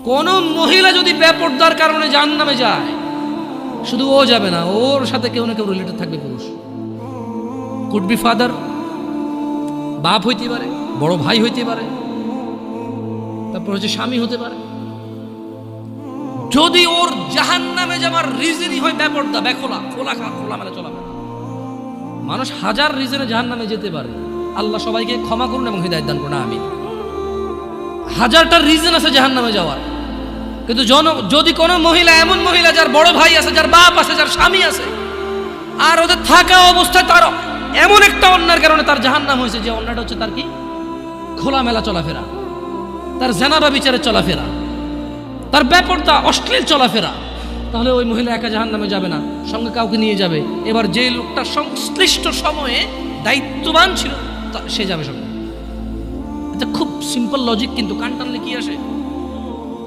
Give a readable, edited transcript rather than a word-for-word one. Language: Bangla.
কোন মহিলা যদি বেপরদার কারণে জাহান্নামে যায়, শুধু ও যাবে না, ওর সাথে কেউ না কেউ রিলেটেড থাকবে পুরুষ। কুড বি ফাদার, বাপ হইতে পারে, বড় ভাই হইতে পারে, তারপর হচ্ছে স্বামী হতে পারে। যদি ওর জাহান্নামে যাবার রিজনই হয় বেপরদা, খোলামেলা চলাফেরা। মানুষ হাজার রিজনে জাহান্নামে যেতে পারে, আল্লাহ সবাইকে ক্ষমা করুন এবং হিদায়াত দান করুন, আমিন। হাজারটা রিজন আছে জাহান্নামে যাওয়ার, কিন্তু যদি কোনো মহিলা, এমন মহিলা যার বড় ভাই আছে, যার বাপ আছে, যার স্বামী আছে, আর ওদের থাকা অবস্থায় তার এমন একটা অন্যায়ের কারণে তার জাহান্নাম হয়েছে, যে অন্যটা হচ্ছে তার কি খোলামেলা চলাফেরা, তার জেনাবা বিচারে চলাফেরা, তার বেপরদা অশ্লীল চলাফেরা, তাহলে ওই মহিলা একা জাহান্নামে যাবে না, সঙ্গে কাউকে নিয়ে যাবে। এবার যে লোকটা সংশ্লিষ্ট সময়ে দায়িত্ববান ছিল সে যাবে সঙ্গে। এটা খুব সিম্পল লজিক, কিন্তু কান টানলে কি আসে?